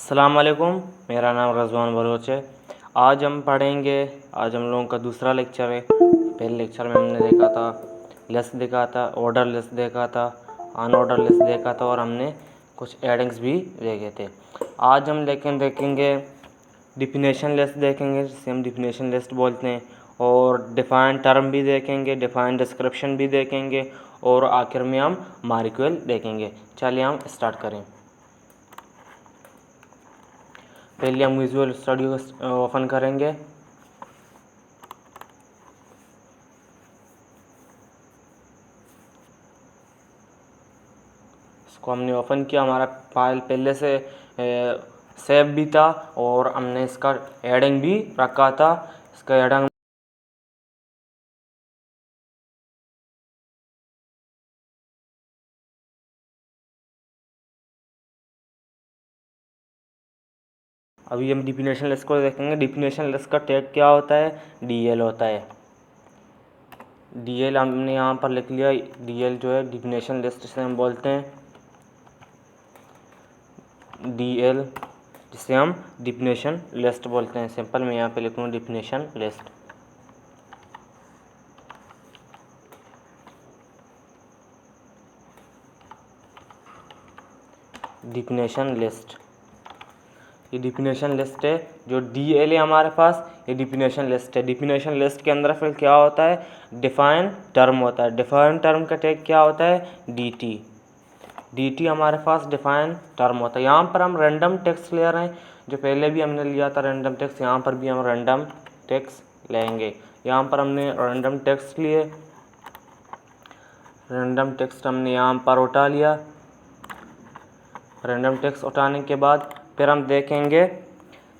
अस्सलाम वालेकुम। मेरा नाम रज़वान बलोच है। आज हम पढ़ेंगे। आज हम लोगों का दूसरा लेक्चर है। पहले लेक्चर में हमने देखा था लिस्ट देखा था, ऑर्डर लिस्ट देखा था, अनऑर्डर लिस्ट देखा था और हमने कुछ एडिंग्स भी देखे थे। आज हम देखेंगे डिफिनेशन लिस्ट देखेंगे, जिसे हम डिफिनेशन लिस्ट बोलते हैं, और डिफ़ाइन टर्म भी देखेंगे, डिफ़ाइन डिस्क्रिप्शन भी देखेंगे और आखिर में हम मार्क्यूल देखेंगे। चलिए हम स्टार्ट करें। पहले हम विजुअल स्टूडियो ओपन करेंगे। इसको हमने ओपन किया, हमारा फाइल पहले से सेव भी था और हमने इसका हेडिंग भी रखा था। इसका हेडिंग अभी हम डिफिनेशन लिस्ट को देखेंगे। डिफिनेशन लिस्ट का टैग क्या होता है? डीएल होता है। डीएल हमने यहाँ पर लिख लिया। डीएल जो है डिफिनेशन लिस्ट से हम बोलते हैं, डीएल जिसे हम डिफिनेशन लिस्ट बोलते हैं। सिंपल मैं यहाँ पे लिखूँगा डिफिनेशन लिस्ट। डिफिनेशन लिस्ट, ये डिफिनेशन लिस्ट है। जो डीएल है हमारे पास, ये डिफिनेशन लिस्ट है। डिफिनेशन लिस्ट के अंदर फिर क्या होता है? डिफाइन टर्म होता है। डिफाइन टर्म का टैग क्या होता है? डीटी। डीटी हमारे पास डिफाइन टर्म होता है। यहाँ पर हम रैंडम टेक्स्ट ले रहे हैं, जो पहले भी हमने लिया था रैंडम टेक्स्ट। यहाँ पर भी हम रैंडम टेक्स्ट लेंगे। यहाँ पर हमने रैंडम टेक्स्ट लिए, रैंडम टेक्स्ट हमने यहाँ पर उठा लिया। रैंडम टेक्स्ट उठाने के बाद फिर हम देखेंगे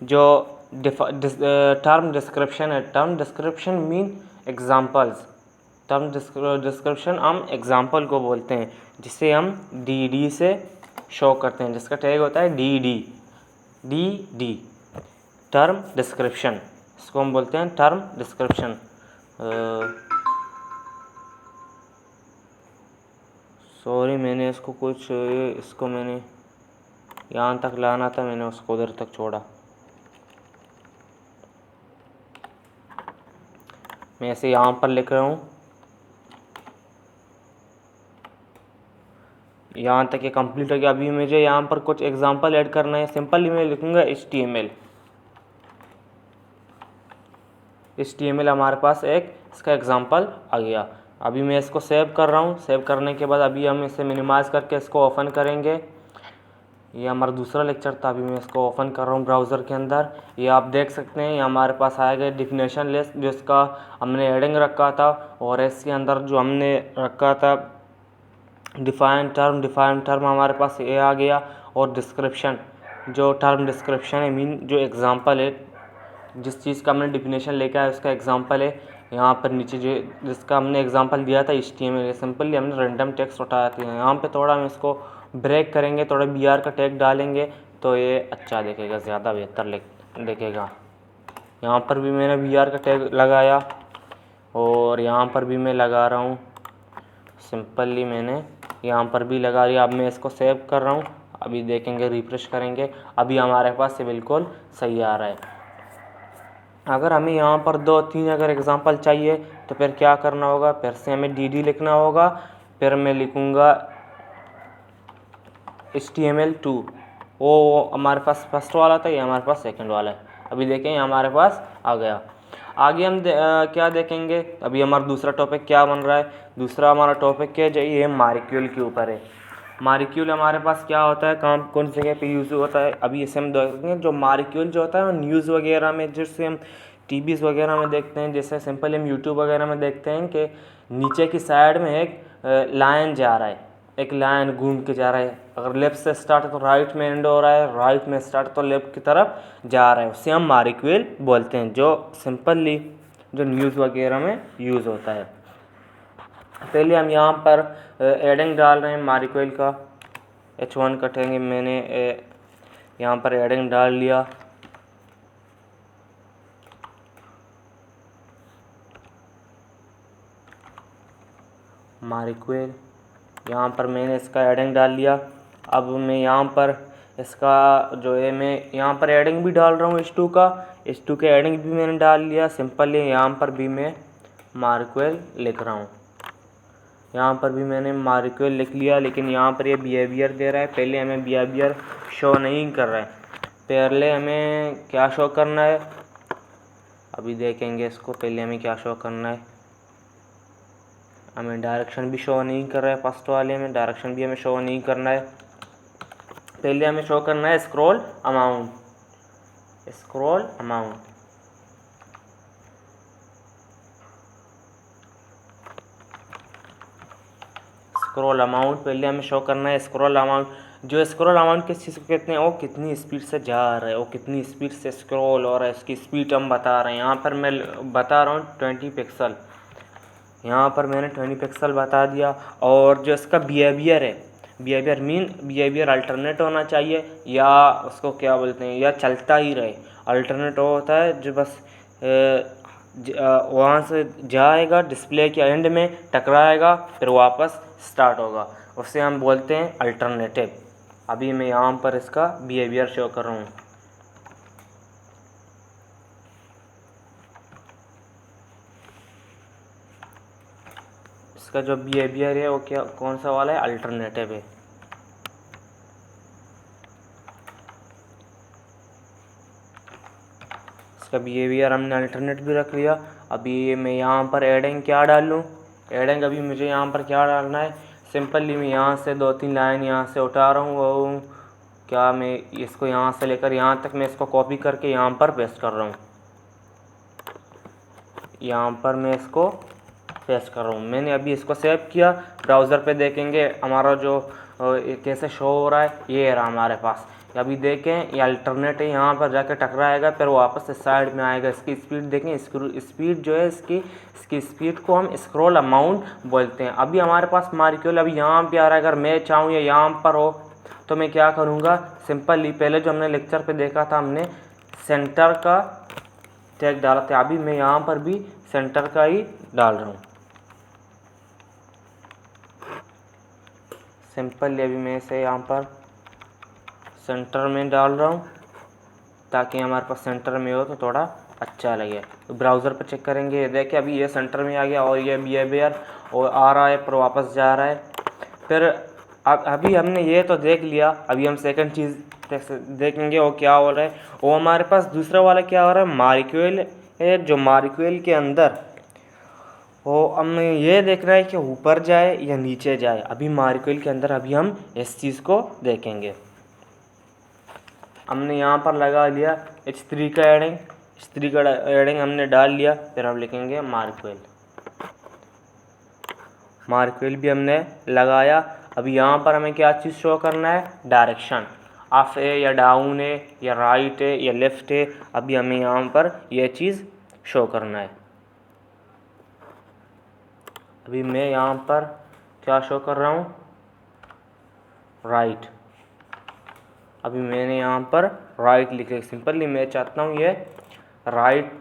जो टर्म डिस्क्रिप्शन है। Term description mean examples. Term description हम एग्जाम्पल को बोलते हैं, जिसे हम डी से शो करते हैं, जिसका टैग होता है डी टर्म डिस्क्रिप्शन। इसको हम बोलते हैं टर्म डिस्क्रिप्शन। सॉरी, मैंने इसको मैंने यहाँ तक लाना था, मैंने उसको उधर तक छोड़ा। मैं ऐसे यहाँ पर लिख रहा हूँ। यहाँ तक ये कंप्लीट हो गया। अभी मुझे यहाँ पर कुछ एग्जांपल ऐड करना है। सिंपली मैं लिखूँगा HTML हमारे पास एक इसका एग्जांपल आ गया। अभी मैं इसको सेव कर रहा हूँ। सेव करने के बाद अभी हम इसे मिनिमाइज़ करके इसको ओपन करेंगे। ये हमारा दूसरा लेक्चर था। अभी मैं इसको ओपन कर रहा हूँ ब्राउज़र के अंदर। ये आप देख सकते हैं, ये हमारे पास आएगा डिफिनेशन लिस्ट, जिसका हमने हेडिंग रखा था, और इसके अंदर जो हमने रखा था डिफ़ाइन टर्म हमारे पास ये आ गया। और डिस्क्रिप्शन, जो टर्म डिस्क्रिप्शन है मीन जो एग्जांपल है, जिस चीज़ का हमने डिफिनेशन लेकर आया उसका एग्जांपल है। यहाँ पर नीचे जो जिसका हमने एग्जांपल दिया था HTML, सिंपली हमने रैंडम टेक्स्ट उठाया था। यहाँ पे थोड़ा हम इसको ब्रेक करेंगे, थोड़ा BR का टैग डालेंगे तो ये अच्छा दिखेगा, ज़्यादा बेहतर दिखेगा। यहाँ पर भी मैंने BR का टैग लगाया और यहाँ पर भी मैं लगा रहा हूँ। सिंपली मैंने यहाँ पर भी लगा लिया। अब मैं इसको सेव कर रहा हूँ। अभी देखेंगे, रिफ्रेश करेंगे, अभी हमारे पास ये बिल्कुल सही आ रहा है। अगर हमें यहाँ पर 2-3 अगर एग्जांपल चाहिए तो फिर क्या करना होगा? फिर से हमें डी लिखना होगा। फिर मैं लिखूँगा HTML2। वो हमारे पास फर्स्ट वाला था, ये हमारे पास सेकंड वाला है। अभी देखें, ये हमारे पास आ गया। आगे हम क्या देखेंगे? अभी हमारा दूसरा टॉपिक क्या बन रहा है? दूसरा हमारा टॉपिक क्या है? ये मार्क्यूल के ऊपर है। मार्क्यूल हमारे पास क्या होता है, कहाँ कौन सी जगह पे यूज़ होता है, अभी इसे हम देखेंगे। जो मार्क्यूल जो होता है वो न्यूज़ वगैरह में, जिससे हम टीवीज़ वगैरह में देखते हैं, जैसे सिंपल हम यूट्यूब वगैरह में देखते हैं कि नीचे की साइड में एक लाइन जा रहा है, एक लाइन घूम के जा रहा है। अगर लेफ़्ट से स्टार्ट है तो राइट में एंड हो रहा है, राइट में स्टार्ट तो लेफ़्ट की तरफ जा रहा है, उसे हम मार्क्यूल बोलते हैं, जो सिंपली जो न्यूज़ वगैरह में यूज़ होता है। पहले हम यहाँ पर एडिंग डाल रहे हैं मार्क्यूल का। H1 कटेंगे, मैंने यहाँ पर एडिंग डाल लिया। मार्क्यूल, यहाँ पर मैंने इसका एडिंग डाल लिया। अब मैं यहाँ पर इसका जो है मैं यहाँ पर एडिंग भी डाल रहा हूँ H2 का, H2 के एडिंग भी मैंने डाल लिया। सिंपल है, यहाँ पर भी मैं मार्कवेल लिख रहा हूँ, यहाँ पर भी मैंने मार्कवेल लिख लिया। लेकिन यहाँ पर ये बिहेवियर दे रहा है, पहले हमें बिहेवियर शो नहीं कर रहा है, पहले हमें क्या शो करना है अभी देखेंगे इसको। पहले हमें क्या शो करना है, हमें डायरेक्शन भी शो नहीं कर रहा है, फर्स्ट वाले में डायरेक्शन भी हमें शो नहीं करना है। पहले हमें शो करना है scroll amount, scroll amount. Scroll amount पहले हमें शो करना है, स्क्रॉल अमाउंट। जो स्क्रॉल अमाउंट किस चीज़ को कहते हैं, वो कितनी स्पीड से जा रहा है, वो कितनी स्पीड से स्क्रॉल हो रहा है, इसकी स्पीड हम बता रहे हैं। यहाँ पर मैं बता रहा हूँ 20 पिक्सल, यहाँ पर मैंने 20 पिक्सल बता दिया। और जो इसका बिहेवियर है, बिहेवियर अल्टरनेट होना चाहिए, या उसको क्या बोलते हैं, या चलता ही रहे। अल्टरनेट होता है जो बस वहाँ से जाएगा, डिस्प्ले के एंड में टकराएगा, फिर वापस स्टार्ट होगा, उससे हम बोलते हैं अल्टरनेटिव। अभी मैं यहाँ पर इसका बिहेवियर शो कर रहा हूँ। इसका जो बिहेवियर है वो क्या, कौन सा वाला है, अल्टरनेटिव है। इसका बिहेवियर हमने अल्टरनेट भी रख लिया। अभी मैं यहाँ पर एडिंग क्या डालूँ, एडिंग अभी मुझे यहाँ पर क्या डालना है, सिंपली मैं यहाँ से 2-3 लाइन यहाँ से उठा रहा हूँ। वो क्या, मैं इसको यहाँ से लेकर यहाँ तक मैं इसको कॉपी करके यहाँ पर पेस्ट कर रहा हूँ, यहाँ पर मैं इसको पेस्ट कर रहा हूँ। मैंने अभी इसको सेव किया, ब्राउज़र पे देखेंगे हमारा जो कैसे शो हो रहा है, ये रहा हमारे पास। अभी देखें ये अल्टरनेट है, यहाँ पर जाके टकराएगा, फिर वापस से साइड में आएगा। इसकी स्पीड देखें, स्पीड जो है इसकी स्पीड को हम स्क्रॉल अमाउंट बोलते हैं। अभी हमारे पास मार्क्यूल अभी यहाँ पे आ रहा है, अगर मैं चाहूँ या यहाँ पर हो तो मैं क्या करूँगा, सिंपली पहले जो हमने लेक्चर पे देखा था, हमने सेंटर का टैग डाला था। अभी मैं यहाँ पर भी सेंटर का ही डाल रहा हूँ। सिंपल अभी मैं इसे यहाँ पर सेंटर में डाल रहा हूँ, ताकि हमारे पास सेंटर में हो तो थोड़ा अच्छा लगे। तो ब्राउज़र पर चेक करेंगे, ये देखिए अभी ये सेंटर में आ गया, और ये बिहेवियर और आ रहा है पर वापस जा रहा है। फिर अभी हमने ये तो देख लिया, अभी हम सेकंड चीज़ देखेंगे वो क्या हो रहा है। वो हमारे पास दूसरा वाला क्या हो रहा है, मार्क्यूल है। जो मार्क्यूल के अंदर वो हमें ये देखना है कि ऊपर जाए या नीचे जाए। अभी मार्क्यूल के अंदर अभी हम इस चीज़ को देखेंगे। हमने यहाँ पर लगा लिया H3 का एडिंग, H3 का एडिंग हमने डाल लिया। फिर हम लिखेंगे मार्क्यूल, मार्क्यूल भी हमने लगाया। अभी यहाँ पर हमें क्या चीज़ शो करना है, डायरेक्शन, अप है या डाउन है या राइट है या लेफ़्ट है। अभी हमें यहाँ पर यह चीज़ शो करना है। अभी मैं यहाँ पर क्या शो कर रहा हूँ, राइट। अभी मैंने यहाँ पर राइट लिखे, सिंपली मैं चाहता हूँ ये राइट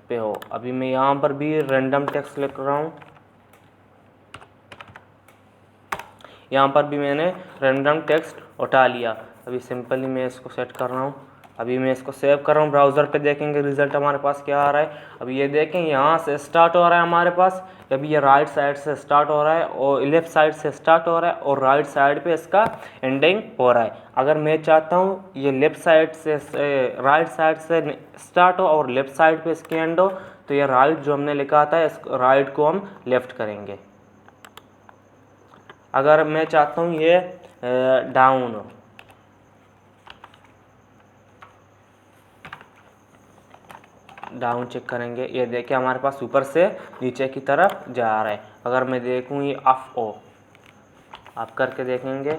पे हो। अभी मैं यहाँ पर भी रैंडम टेक्स्ट लिख रहा हूँ, यहाँ पर भी मैंने रैंडम टेक्स्ट उठा लिया। अभी सिंपली मैं इसको सेट कर रहा हूँ। अभी मैं इसको सेव कर रहा हूँ, ब्राउज़र पे देखेंगे रिज़ल्ट हमारे पास क्या आ रहा है। अभी ये देखें यहाँ से स्टार्ट हो रहा है हमारे पास, अभी ये राइट साइड से स्टार्ट हो रहा है और लेफ़्ट साइड से स्टार्ट हो रहा है और राइट साइड पे इसका एंडिंग हो रहा है। अगर मैं चाहता हूँ ये लेफ़्ट साइड से राइट साइड से स्टार्ट हो और लेफ़्ट साइड पे इसकी एंड हो, तो ये राइट जो हमने लिखा था इस राइट को हम लेफ़्ट करेंगे। अगर मैं चाहता हूँ ये डाउन हो, डाउन चेक करेंगे, ये देखिए हमारे पास ऊपर से नीचे की तरफ जा रहा है। अगर मैं देखूँ ये अप ओ, आप करके देखेंगे, ये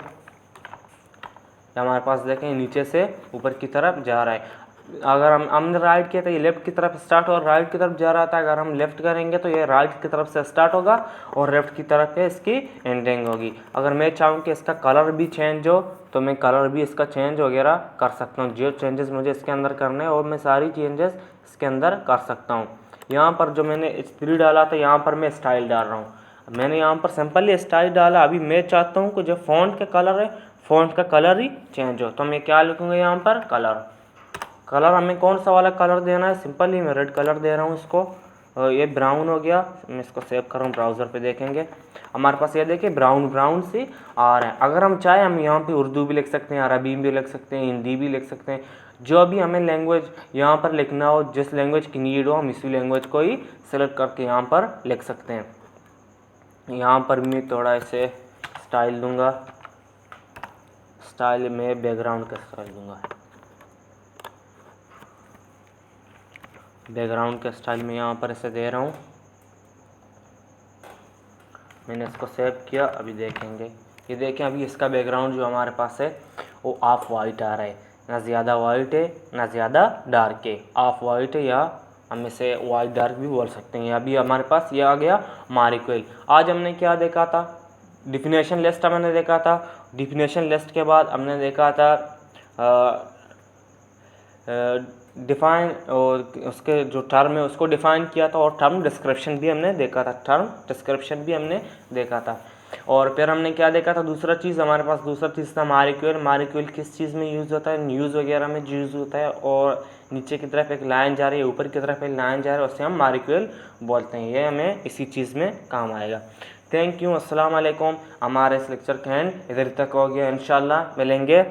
हमारे पास देखें नीचे से ऊपर की तरफ जा रहा है। अगर हमने राइट किया तो ये लेफ़्ट की तरफ स्टार्ट और राइट की तरफ जा रहा था। अगर हम लेफ़्ट करेंगे तो ये राइट की तरफ से स्टार्ट होगा और लेफ़्ट की तरफ पे इसकी एंडिंग होगी। अगर मैं चाहूँ कि इसका कलर भी चेंज हो तो मैं कलर भी इसका चेंज वगैरह कर सकता हूँ। जो चेंजेस मुझे इसके अंदर करने हैं और मैं सारी चेंजेस इसके अंदर कर सकता हूँ। यहाँ पर जो मैंने H3 डाला था, यहाँ पर मैं स्टाइल डाल रहा हूँ। मैंने यहाँ पर सिंपली स्टाइल डाला। अभी मैं चाहता हूँ कि जो फ़ॉन्ट के कलर है, फ़ॉन्ट का कलर ही चेंज हो। तो मैं क्या लिखूँगा यहाँ पर, कलर। कलर हमें कौन सा वाला कलर देना है, सिंपली मैं रेड कलर दे रहा हूँ इसको। ये ब्राउन हो गया, मैं इसको सेव कर रहा हूँ, ब्राउज़र पे देखेंगे हमारे पास ये देखिए ब्राउन ब्राउन सी आ रहा है। अगर हम चाहे हम यहाँ पे उर्दू भी लिख सकते हैं, अरबी भी लिख सकते हैं, हिंदी भी लिख सकते हैं, जो भी हमें लैंग्वेज यहाँ पर लिखना हो, जिस लैंग्वेज की नीड हो, हम इसी लैंग्वेज को ही सेलेक्ट करके यहाँ पर लिख सकते हैं। यहाँ पर मैं थोड़ा ऐसे स्टाइल दूंगा, स्टाइल में बैकग्राउंड का स्टाइल दूंगा, बैकग्राउंड का स्टाइल में यहाँ पर ऐसे दे रहा हूँ। मैंने इसको सेव किया, अभी देखेंगे, ये देखें अभी इसका बैकग्राउंड जो हमारे पास है वो ऑफ वाइट आ रहा है, ना ज़्यादा वाइट है ना ज़्यादा डार्क है, ऑफ वाइट है, या हम इसे वाइट डार्क भी बोल सकते हैं। अभी हमारे पास ये आ गया मारिक्वेल। आज हमने क्या देखा था, डिफिनेशन लिस्ट हमने देखा था। डिफिनेशन लिस्ट के बाद हमने देखा था डिफ़ाइन, और उसके जो टर्म है उसको डिफ़ाइन किया था, और टर्म डिस्क्रिप्शन भी हमने देखा था, टर्म डिस्क्रिप्शन भी हमने देखा था। और फिर हमने क्या देखा था, दूसरा चीज़ हमारे पास दूसरा चीज़ था मारिक्वेल। मारिक्वेल किस चीज़ में यूज़ होता है, न्यूज़ वगैरह में यूज़ होता है, और नीचे की तरफ एक लाइन जा रही है, ऊपर की तरफ एक लाइन जा रही है, उससे हम मारिक्वेल बोलते हैं। ये हमें इसी चीज़ में काम आएगा। थैंक यू, अस्सलाम वालेकुम। हमारे इस लेक्चर का एंड इधर तक हो गया। इंशाल्लाह मिलेंगे